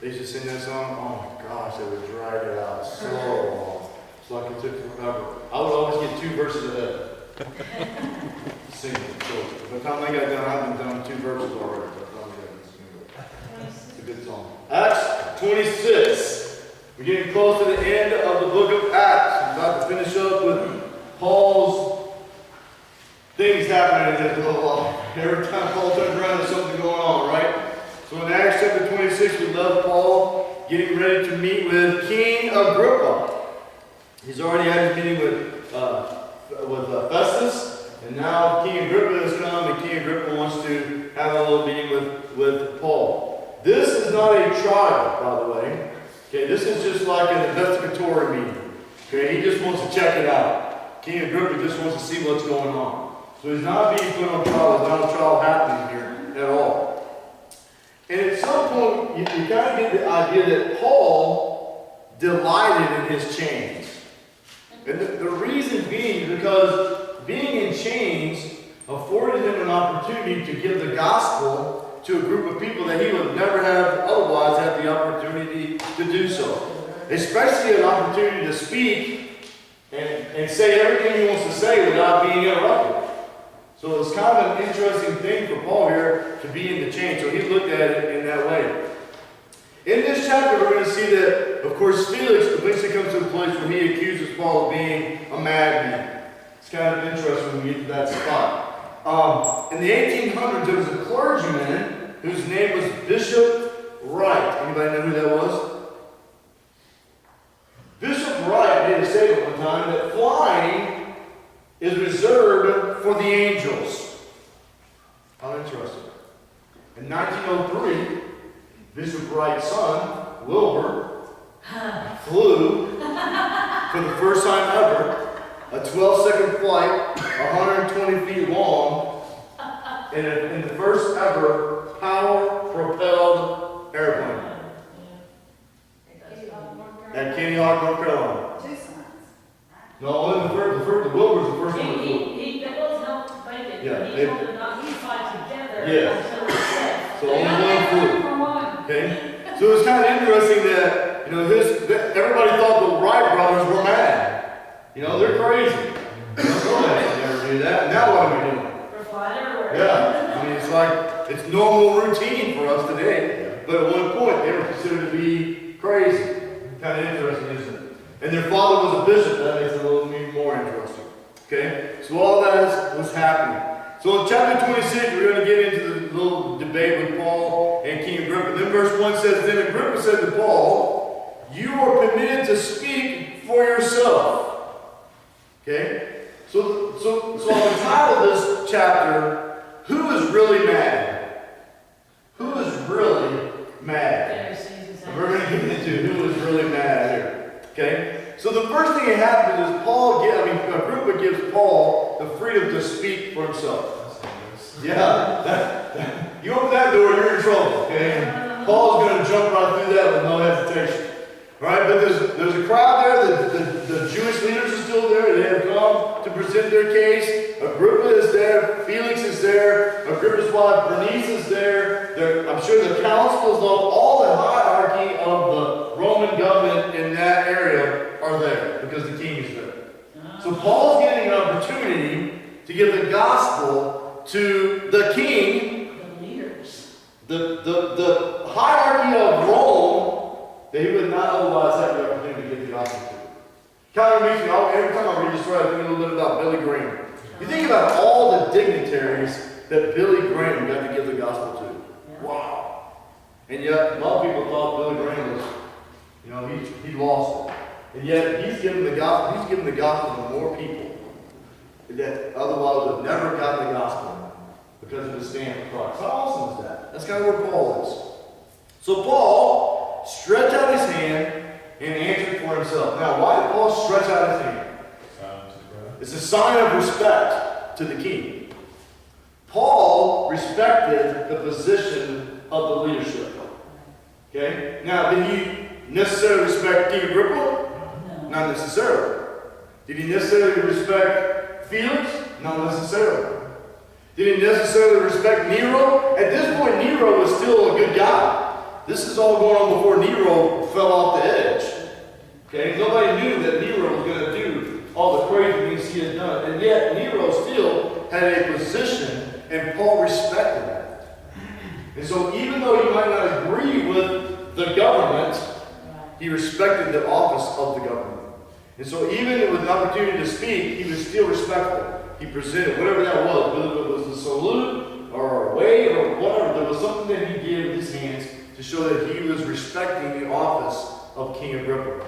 They used to sing that song. Oh my gosh, they would drag it out so long. It's like it took forever. I would always get 2 verses ahead. Singing. So by the time they got done, I've been done 2 verses already. By the time they got done singing. It's a good song. Acts 26. We're getting close to the end of the book of Acts. We're about to finish up with Paul's things happening in his little life. Every time Paul turns around, there's something going on, right? So in Acts chapter 26, we love Paul getting ready to meet with King Agrippa. He's already had his meeting with Festus, and now King Agrippa has come, and King Agrippa wants to have a little meeting with Paul. This is not a trial, by the way. Okay, this is just like an investigatory meeting. Okay, he just wants to check it out. King Agrippa just wants to see what's going on. So he's not being put on trial. There's not a trial happening here at all. And at some point, you kind of get the idea that Paul delighted in his chains. And the reason being is because being in chains afforded him an opportunity to give the gospel to a group of people that he would never have otherwise had the opportunity to do so. Especially an opportunity to speak and say everything he wants to say without being interrupted. So it's kind of an interesting thing for Paul here to be in the chain. So he looked at it in that way. In this chapter, we're going to see that, of course, Felix eventually comes to a place where he accuses Paul of being a madman. It's kind of interesting when we get to that spot. In the 1800s, there was a clergyman whose name was Bishop Wright. Anybody know who that was? Bishop Wright made a statement one time that flying is reserved for the angels. How interesting. In 1903, Bishop Wright's son, Wilbur, flew for the first time ever a 12-second flight, 120 feet long, in the first ever power-propelled airplane. At Kenny Hawk, North Carolina. 2 sons. No, only the Wilbur's the first one that flew. That was helped make it. Yeah, he told them not to fly together. Yeah. Until it's safe. So only one flew. Okay? So it was kind of interesting that, everybody thought the Wright brothers were mad. They're crazy. Nobody never do that. Now what are we doing? We're flying everywhere. Yeah. It's like, it's normal routine for us today. But at one point, they were considered to be crazy. Kind of interesting, isn't it? And their father was a bishop. That makes it a little even more interesting. Okay? So all that was happening. So in chapter 26, we're going to get into the little debate with Paul and King Agrippa. Then verse 1 says, Then Agrippa said to Paul, You are permitted to speak for yourself. Okay? So I'll entitle this chapter, Who is Really Mad? Who is really mad? And we're going to get into who is really mad here. Okay? So the first thing that happens is Agrippa gives Paul the freedom to speak for himself. Yeah. You open that door, you're in trouble. Okay? And Paul's going to jump right through that with no hesitation. Alright, but there's a crowd there. The Jewish leaders are still there. They have come to present their case. Agrippa is there. Felix is there. Agrippa's wife Bernice is there. I'm sure the councils of all the hierarchy of the Roman government in that area are there because the king is there. So Paul's getting an opportunity to give the gospel to the king, the leaders, the hierarchy of Rome that he would not otherwise have the opportunity to give the gospel to. Kind of makes me, every time I read this story, I think a little bit about Billy Graham. You think about all the dignitaries that Billy Graham got to give the gospel to. Yeah. Wow. And yet, a lot of people thought Billy Graham was, he lost it. And yet, he's given the gospel to more people that otherwise would have never gotten the gospel because of his stand for Christ. How awesome is that? That's kind of where Paul is. So Paul stretched out his hand and answered for himself. Now, why did Paul stretch out his hand? It's a sign of respect to the king. Paul respected the position of the leadership. Okay? Now, did he necessarily respect King Agrippa? No. Not necessarily. Did he necessarily respect Felix? Not necessarily. Did he necessarily respect Nero? At this point, Nero was still a good guy. This is all going on before Nero fell off the edge. Okay? Nobody knew that Nero was going to do all the crazy things he had done. And yet, Nero still had a position, and Paul respected that. And so, even though he might not agree with the government, he respected the office of the government. And so, even with an opportunity to speak, he was still respectful. He presented whatever that was, whether it was a salute or a wave or whatever, there was something that he did with his hands to show that he was respecting the office of King Agrippa.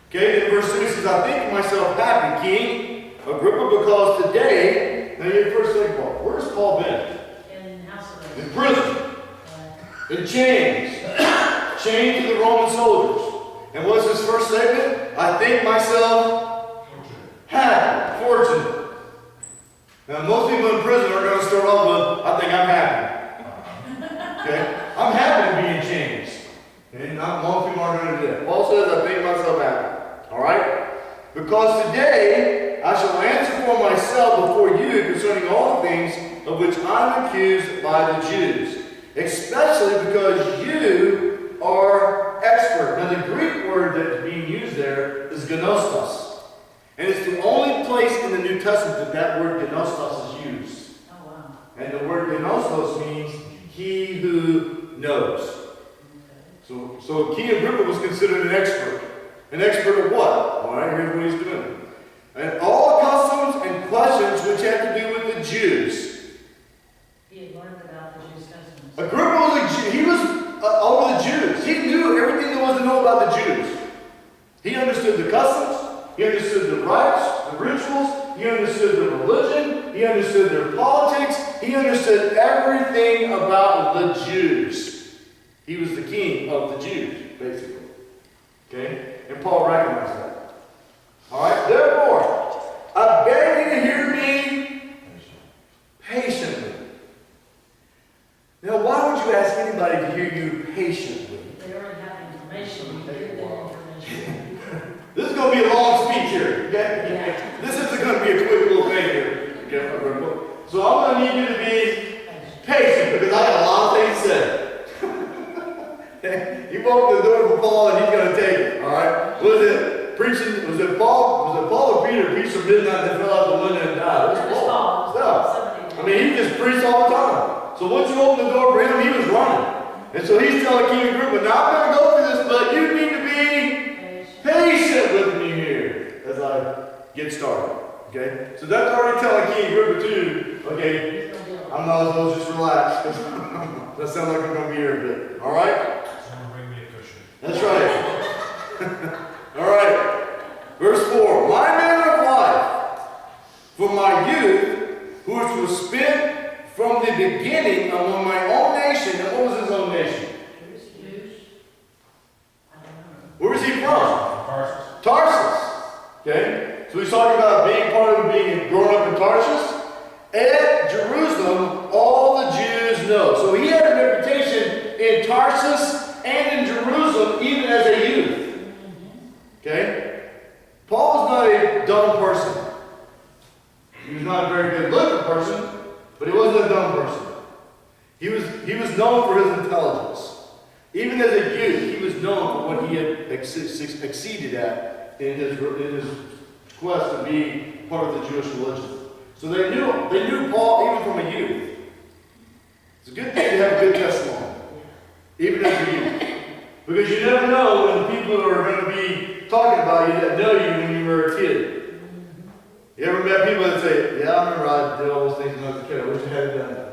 Okay, then verse 6 says, I think to myself, happy King Agrippa, because today, now you first think, Paul, where's Paul been? In house arrest. In prison. In chains. Chained to the Roman soldiers. And what's his first statement? I think myself happy, fortunate. Now, most people in prison are going to start off with, I think I'm happy. Okay? I'm happy to be in chains. And most people aren't going to do that. Paul says, I think myself happy. Alright? Because today I shall answer for myself before you concerning all the things of which I'm accused by the Jews. Especially because you are expert. Now, the Greek word that's being used there is gnostos. And it's the only place in the New Testament that that word gnostos is used. Oh, wow. And the word gnostos means he who knows. Okay. So King Agrippa was considered an expert. An expert of what? All right, here's what he's doing. And all customs and questions which had to do with the Jews. He had learned about the Jews' customs. Agrippa was a Jew. He was over the Jews. He knew everything there was to know about the Jews. He understood the customs. He understood the rites, the rituals. He understood the religion. He understood their politics. He understood everything about the Jews. He was the king of the Jews, basically. Okay? And Paul recognized that. Alright? Therefore, I beg you to hear me patiently. Now, why would you ask anybody to hear you patiently? They already have information. You give them information. This is going to be a long speech here. Okay? Yeah. This isn't going to be a quick little thing here. Okay? So I'm going to need you to be patient because I got a lot of things to say. You open the door for Paul and he's going to take it. Alright? Was it preaching? Was it Paul or Peter preached from midnight and fell out the window and died? It was Paul. I mean, he just preached all the time. So once you open the door for him, he was running. And so he's telling King Agrippa, now I'm going to go through this, but you need to be patient with me here as I get started. Okay? So that's already telling King Agrippa too, okay, I'm not supposed to just relax because that sounds like I'm going to be here a bit. Alright? That's right. All right. Verse 4. My manner of life from my youth, which was spent from the beginning among my own nation. And what was his own nation? Jews. Where was he from? Tarsus. Okay. So he's talking about being part of being growing up in Tarsus. At Jerusalem, all the Jews know. So he had a reputation in Tarsus and in Jerusalem, even as a youth. Okay? Paul was not a dumb person. He was not a very good looking person, but he wasn't a dumb person. He was known for his intelligence. Even as a youth, he was known for what he had exceeded at in his quest to be part of the Jewish religion. So they knew Paul even from a youth. It's a good thing to have a good testimony, even as a youth. Because you never know when people are going to be talking about you that know you when you were a kid. You ever met people that say, yeah, I remember I did all those things when I was a kid. I wish I had done that.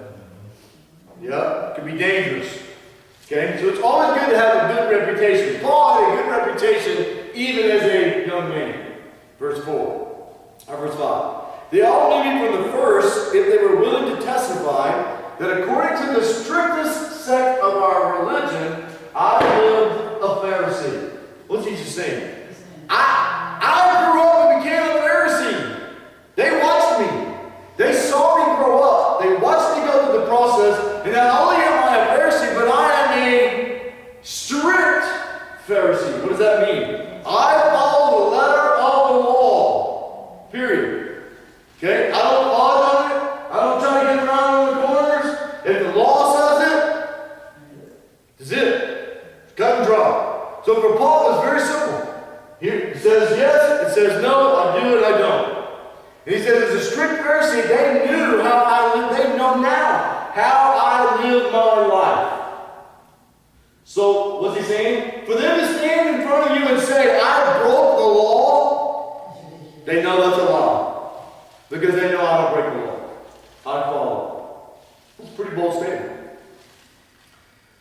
Yeah, it can be dangerous. Okay? So it's always good to have a good reputation. Paul had a good reputation even as a young man. Verse 5. They all knew me from the first if they were willing to testify that according to the strictest sect of our religion, I lived a Pharisee. What's he just saying? I grew up and became a Pharisee. They watched me. They saw me grow up. They watched me go through the process. And not only am I a Pharisee, but I am a strict Pharisee. What does that mean? I follow the letter of the law. Period. Okay? I don't pause on it. I don't try to get around in the corners. If the law says it, this is it. So, what's he saying? For them to stand in front of you and say, I broke the law, they know that's a lie. Because they know I don't break the law. I follow. That's a pretty bold statement.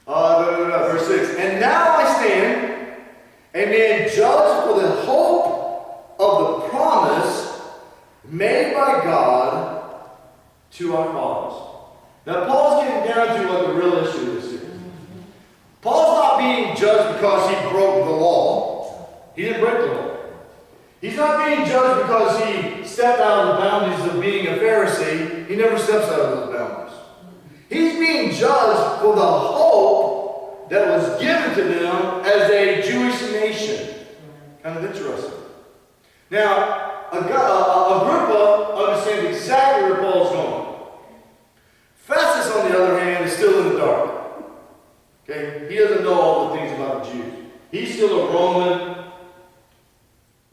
Verse 6. And now I stand, a man judged for the hope of the promise made by God to our fathers. Now, Paul's getting down to what the real issue is here. Paul's not being judged because he broke the law. He didn't break the law. He's not being judged because he stepped out of the boundaries of being a Pharisee. He never steps out of those boundaries. He's being judged for the hope that was given to them as a Jewish nation. Kind of interesting. Now, Agrippa understands exactly where Paul's going. Festus, on the other hand, is still in the dark. Okay? He doesn't know all the things about the Jews. He's still a Roman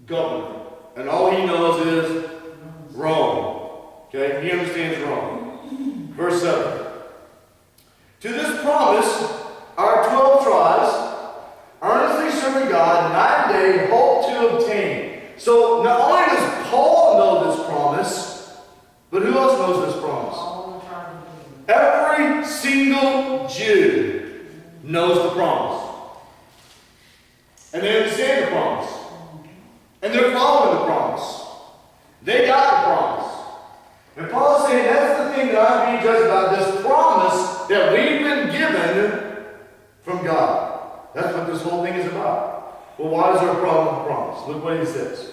governor. And all he knows is Rome. Okay? He understands Rome. Verse 7. To this promise, our 12 tribes, earnestly serving God, night and day, hope to obtain. So, not only does Paul know this promise, but who else knows this promise? Every single Jew knows the promise. And they understand the promise. And they're following the promise. They got the promise. And Paul is saying that's the thing that I'm being judged about, this promise that we've been given from God. That's what this whole thing is about. Well, why is there a problem with the promise? Look what he says.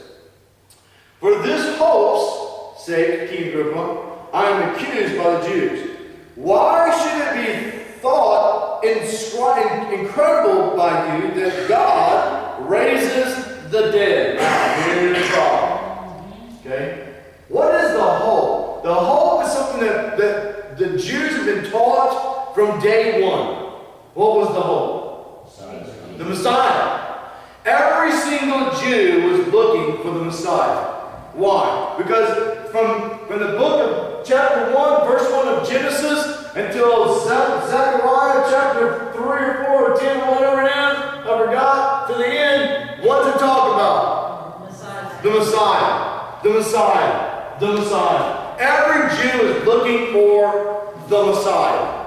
For this hope's sake, King Agrippa, I am accused by the Jews. Why should it be thought incredible by you that God raises the dead? Now, here's the problem. Okay? What is the hope? The hope is something that the Jews have been taught from day one. What was the hope? The Messiah. Every single Jew was looking for the Messiah. Why? Because from the book of chapter 1, verse 1 of Genesis, until Zechariah chapter 3 or 4 or 10 or whatever it is, I forgot, to the end, what's it talk about? The Messiah. The Messiah. The Messiah. Every Jew is looking for the Messiah.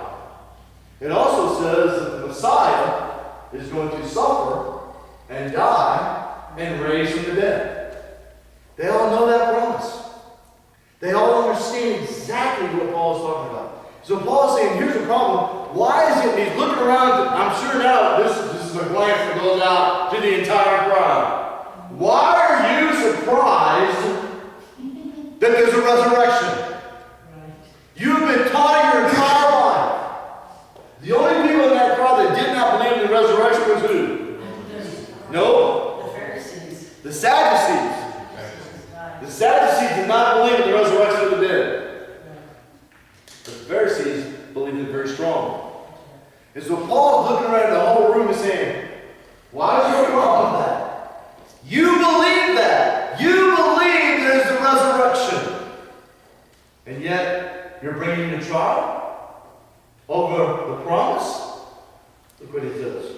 It also says that the Messiah is going to suffer and die and raise from the dead. They all know that promise. They all understand exactly what Paul is talking about. So Paul is saying, here's the problem. Why is it, he's looking around, I'm sure now this is a glance that goes out to the entire crowd. Why are you surprised that there's a resurrection? You've been taught your entire life. The only people in that crowd that did not believe in the resurrection was who? No? The Pharisees. The Sadducees. The Sadducees did not believe in the resurrection of the dead. The Pharisees believed it very strong. And so Paul is looking around the whole room and saying, why is there a problem with that? You believe that. You believe there's a resurrection. And yet, you're bringing the trial over the promise? Look what he says.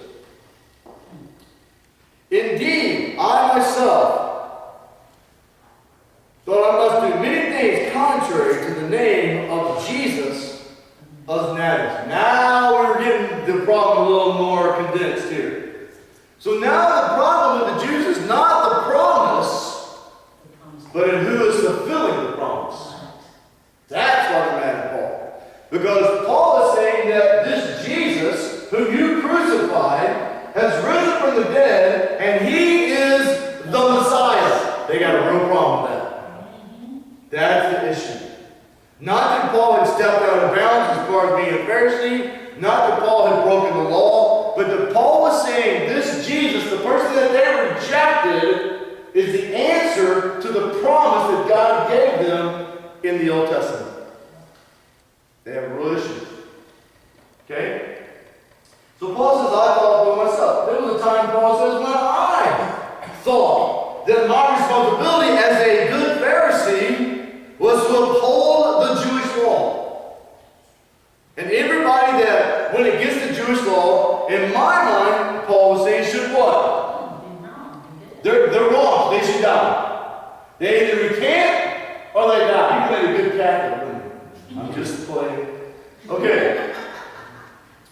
Indeed, I myself thought I must do many things contrary to the name of Jesus of Nazareth. Now we're getting the problem a little more condensed here. So now the problem with the Jews is not the promise, but in who is fulfilling the promise. That's why they're mad at Paul. Because Paul is saying that this Jesus, whom you crucified, has risen from the dead, and he is the Messiah. They got a real problem with that. That's the issue. Not that Paul had stepped out of bounds as far as being a Pharisee, not that Paul had broken the law, but that Paul was saying this Jesus, the person that they rejected, is the answer to the promise that God gave them in the Old Testament. They have a real issue. Okay? So Paul says, I thought by myself. There was a time, Paul says, when I thought that my responsibility as a good Pharisee was to uphold the Jewish law. And everybody that went against the Jewish law, in my I'm just playing. Okay.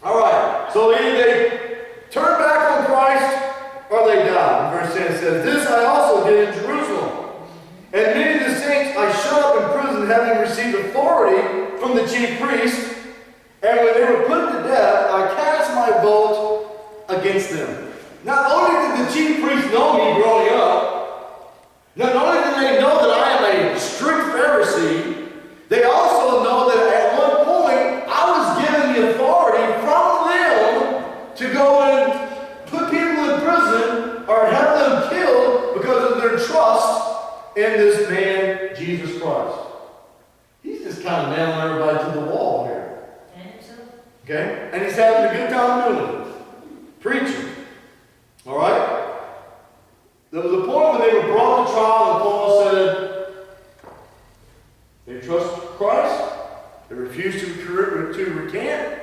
All right. So either they turn back on Christ or they die. Verse 10 says, "This I also did in Jerusalem. And many of the saints I shut up in prison, having received authority from the chief priests. And when they were put to death, I cast my vote against them." Not only did the chief priests know me growing up, not only did they know that I am a strict Pharisee, they also know that at one point I was given the authority from them to go and put people in prison or have them killed because of their trust in this man, Jesus Christ. He's just kind of nailing everybody to the wall here. Okay? And he's having a good time doing it. Preaching. All right? There was a point when they were brought to trial and Paul said, they trust Christ, they refused to recant,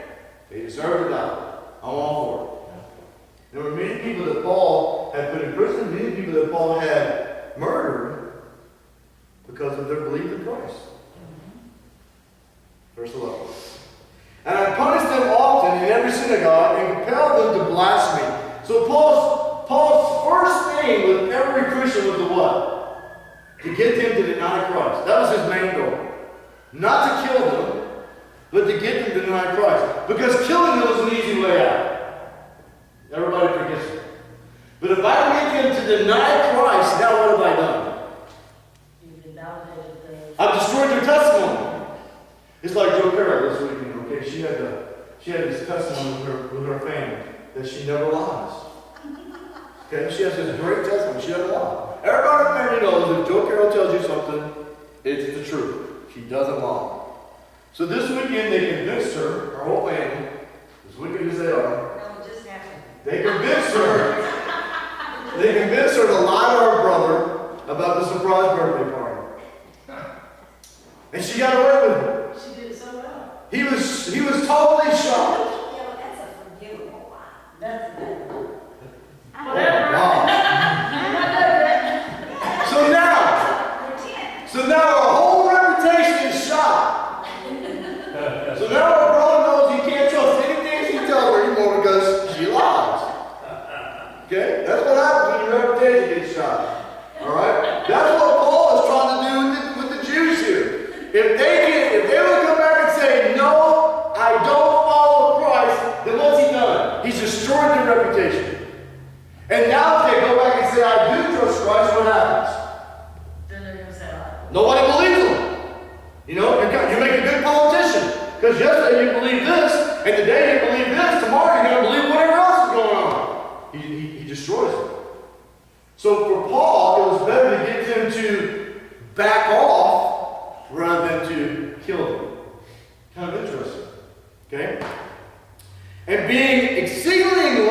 they deserve to die. I'm all for it. There were many people that Paul had put in prison, many people that Paul had murdered because of their belief in Christ. Verse 11. "And I punished them often in every synagogue and compelled them to blaspheme." So Paul's first thing with every Christian was to what? To get them to deny Christ. That was his main goal. Not to kill them, but to get them to deny Christ. Because killing them was an easy way out. Everybody forgets it. But if I can get them to deny Christ, now what have I done? I've destroyed their testimony. It's like Joe Carroll this weekend, okay? She had this testimony with her family that she never lies. Okay? She has this great testimony. She doesn't lie. Everybody in the family knows if Joe Carroll tells you something, it's the truth. She doesn't lie. So this weekend they convinced her whole family, as wicked as they are, they convinced her to lie to her brother about the surprise birthday party. And she got away with it. She did it so well. He was totally shocked. Yeah, but that's a forgivable lie. That's it. Oh, Whatever. wow. So now our whole reputation is shot. So now our brother knows he can't trust anything she tells her anymore because she lies. Okay? That's what happens when your reputation gets shot. Alright? That's what Paul is trying to do with the Jews here. If they will come back and say, "No, I don't follow Christ," then what's he done? He's destroyed their reputation. And now if they go back and say, "I do trust Christ," what happens? Then they're going to say, Nobody believes them. You know, you make a good politician. Because yesterday you believe this, and today you believe this, tomorrow you're going to believe whatever else is going on. He destroys it. So for Paul, it was better to get them to back off rather than to kill them. Kind of interesting. Okay? And being exceedingly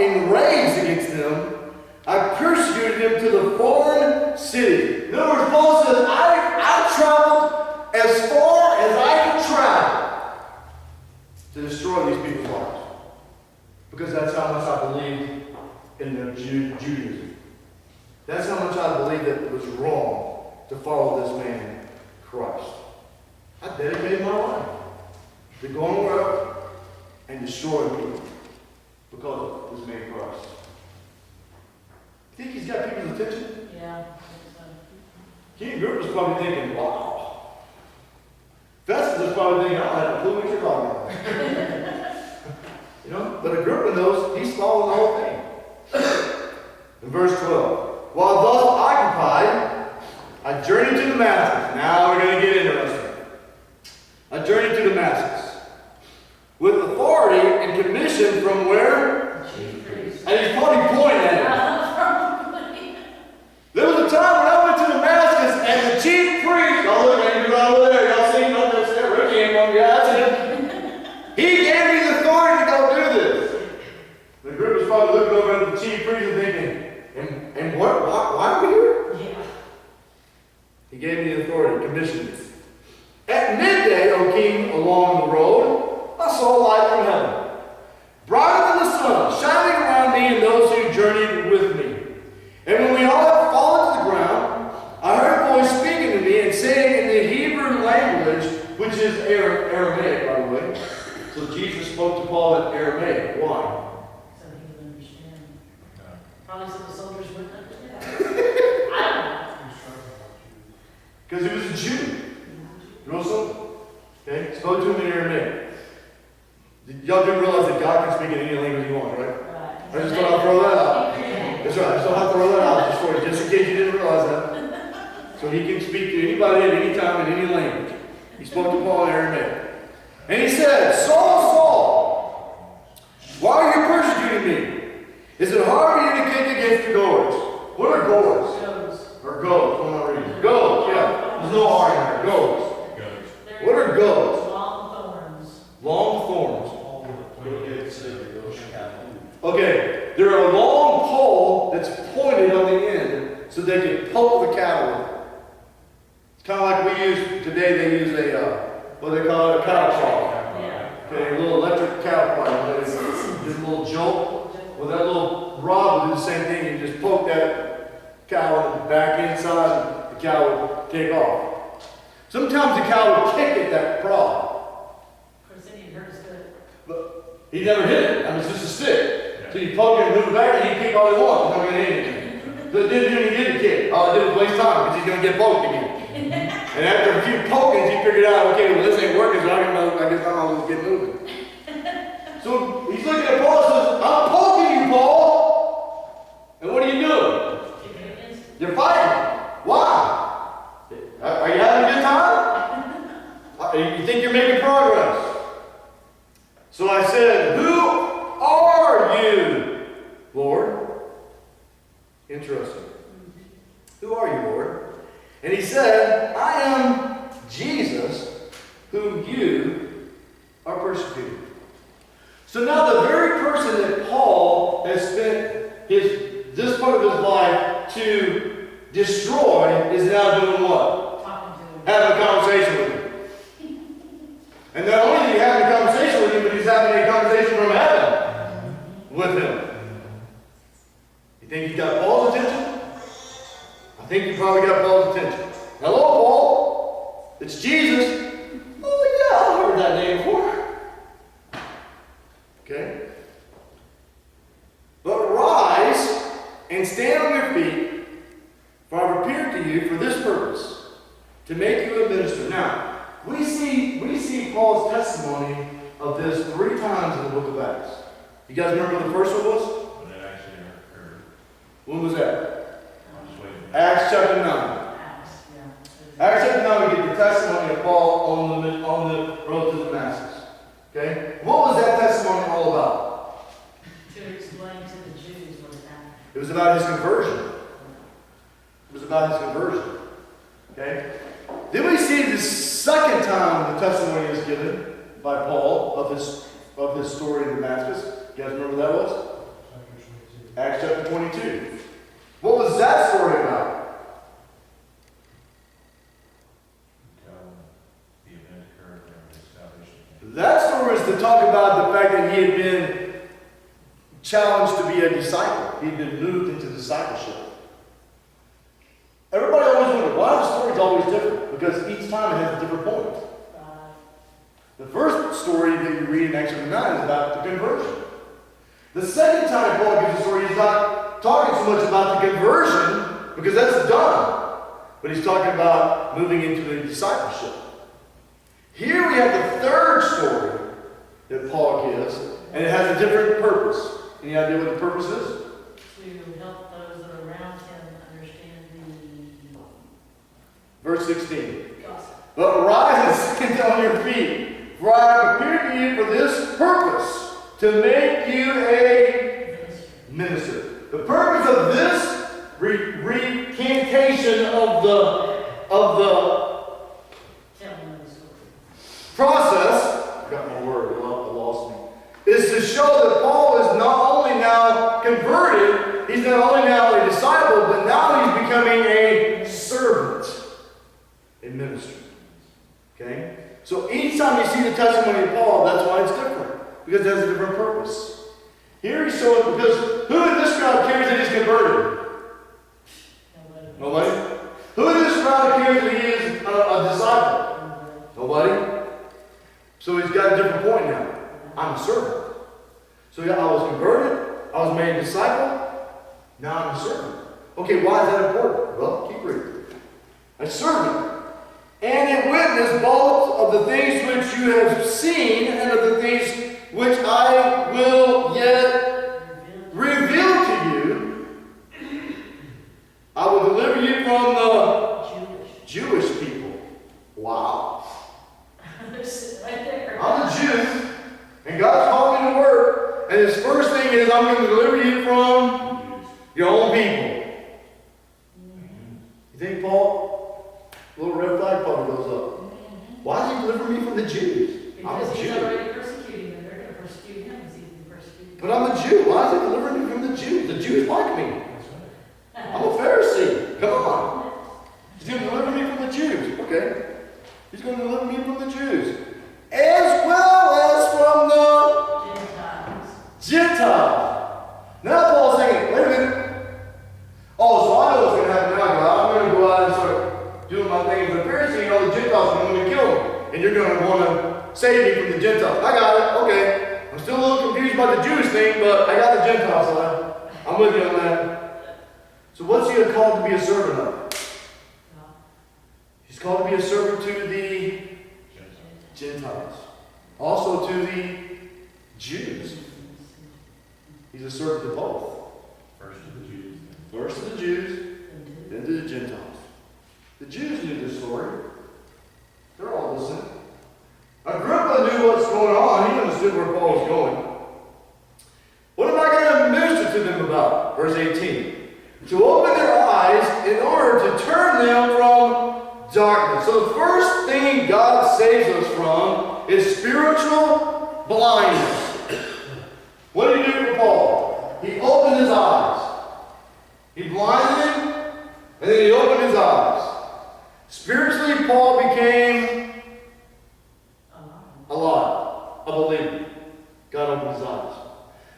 enraged against them, I persecuted them to the foreign city. In other words, Paul says, I traveled as far as I could travel to destroy these people's lives. Because that's how much I believed in their Judaism. That's how much I believed that it was wrong to follow this man, Christ. I dedicated my life to going wherever and destroying people because of this man, Christ. Think he's got people's attention? yeah. King Group was probably thinking, wow. Festus is probably thinking, I don't have a clue what you're talking about. You know? But Agrippa knows he's following the whole thing. In verse 12. While thus occupied, I journeyed to Damascus. Now we're going to get interesting. I journeyed to Damascus. With authority and commission from where? Chief priest. And he's probably pointing at it. There was a time when I went to Damascus and the chief priest, oh look, Andrew right over there, y'all see him up there, Ricky ain't one guy, that's him. He gave me the authority to go do this. The group was probably looking over at the chief priest and thinking, and what, why are we here? Yeah. He gave me the authority, commissioned me. At midday, O king, which is Aramaic, by the way. So Jesus spoke to Paul in Aramaic. Why? So he would understand. Probably so the soldiers wouldn't understand. I Because he was a Jew. Real simple. Okay? Spoke to him in Aramaic. Y'all do realize that God can speak in any language he wants, right? don't know. Right. I just thought I'd throw that out. That's right. I just thought I'd throw that out just for you, just in case you didn't realize that. So he can speak to anybody at any time in any language. He spoke to Paul in Aramaic. And he said, Saul, Saul, why are you persecuting me? Is it hard for you to kick against the goers? What are goers? Goes. Or goats? I'm not reading. Goats, yeah. There's no R in there. Goats. What are goats? Long thorns. Long thorns. Okay, they're a long pole that's pointed on the end so they can poke the cattle with it. It's kind of like we use, today they use what they call it, a cattle prod. Yeah. Okay, a little electric cattle prod. Just a little jolt. Well, that little rod will do the same thing. You just poke that cow back inside and the cow will take off. Sometimes the cow will kick at that prod. Of course, then he hurt his foot. But he never hit it. I mean, it's just a stick. So you poke it and move it back and he can kick all he wants. He's not going to hit anything. But it didn't even get the kick. All it did was waste time because he's going to get poked again. And after a few pokings, he figured out, okay, well, this ain't working, so I guess I'm going to get moving. So he's looking at Paul and says, I'm poking you, Paul. And what are you doing? Kicking against it. You're fighting. Why? Are you having a good time? You think you're making progress? So I said, who are you, Lord? Interesting. Who are you, Lord? And he said, I am Jesus, whom you are persecuting. So now the very person that Paul has spent this part of his life to destroy is now doing what? Talking to him. Having a conversation with him. And not only is he having a conversation with him, but he's having a conversation from heaven with him. You think he got Paul's attention? I think he probably got Paul's attention. Hello, Paul. It's Jesus. Oh, yeah, I've heard that name before. Okay? But rise and stand on your feet, for I have appeared to you for this purpose, to make you a minister. Now, we see Paul's testimony of this 3 times in the book of Acts. You guys remember what the first one was? When it actually occurred. When was that? I'm just waiting. Acts chapter 9. Acts, yeah. Acts chapter 9, we get the testimony of Paul on the road to Damascus. Okay? What was that testimony all about? To explain to the Jews what happened. It was about his conversion. It was about his conversion. Okay? Then we see the second time the testimony is given by Paul of his story in Damascus. You guys remember what that was? Acts chapter 22. What was that story about? The event occurred during his salvation. That story is to talk about the fact that he had been challenged to be a disciple. He'd been moved into discipleship. Everybody always wondered, why are the stories always different? Because each time it has a different point. The first story that you read in Acts chapter 9 is about the conversion. The second time Paul gives a story, he's not talking so much about the conversion, because that's done. But he's talking about moving into the discipleship. Here we have the third story that Paul gives, and it has a different purpose. Any idea what the purpose is? To help those that are around him understand the Verse 16. gospel. But rise and stand on your feet, for I have appeared to you for this purpose, to make you a minister. The purpose of this recantation of the Tell them the story. process, I got my word, it lost me, is to show that Paul is not only now converted, he's not only now a disciple, but now he's becoming a servant, a minister. Okay? So each time you see the testimony of Paul, that's why it's different, because it has a different purpose. Here he's showing, because who in this crowd cares that he's converted? Nobody? Who in this crowd cares that he is a disciple? Nobody? So he's got a different point now. I'm a servant. So yeah, I was converted. I was made a disciple. Now I'm a servant. Okay, why is that important? Well, keep reading. A servant. And a witness both of the things which you have seen and of the things which I will yet reveal to you. I will deliver you from the Jewish people. Wow. They're sitting right there. I'm a Jew, and God's called me to work, and his first thing is I'm going to deliver you from your own people. You think, Paul? A little red flag probably goes up. Why is he delivering me from the Jews? I'm Because a he's Jew. already persecuting them. They're going to persecute him as he's been persecuted. But I'm a Jew. Why is he delivering me from the Jews? The Jews like me. I'm a Pharisee. Come on. He's going to deliver me from the Jews. Okay. He's going to deliver me from the Jews. As well as from the Gentiles. Now Paul's saying, wait a minute. Oh, so I know what's going to happen now, God. I'm going to go out and start doing my thing with the Pharisees. You know, the Gentiles are going to kill me. And you're going to want to save me from the Gentiles. I got it. Okay. I'm still a little confused about the Jewish thing, but I got the Gentiles side. I'm with you on that. So what's he called to be a servant of? He's called to be a servant to the Gentiles. Also to the Jews. He's a servant to both. First to the Jews. First to the Jews, then to the Gentiles. The Jews knew this story. They're all listening. Agrippa knew what's going on. He understood where Paul was going. What am I going to minister to them about? Verse 18. To open their eyes in order to turn them from darkness. So the first thing God saves us from is spiritual blindness. What did he do for Paul? He opened his eyes. He blinded him, and then he opened his eyes. Spiritually, Paul became alive, a believer. God opened his eyes.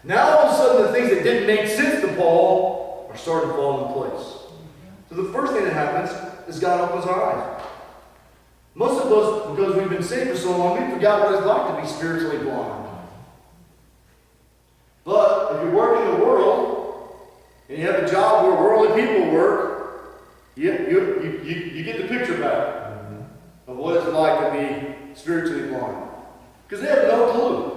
Now all of a sudden, the things that didn't make sense to Paul are starting to fall into place. So the first thing that happens is God opens our eyes. Most of us, because we've been saved for so long, we forgot what it's like to be spiritually blind. But if you work in the world, and you have a job where worldly people work, you get the picture back of what it's like to be spiritually blind. Because they have no clue.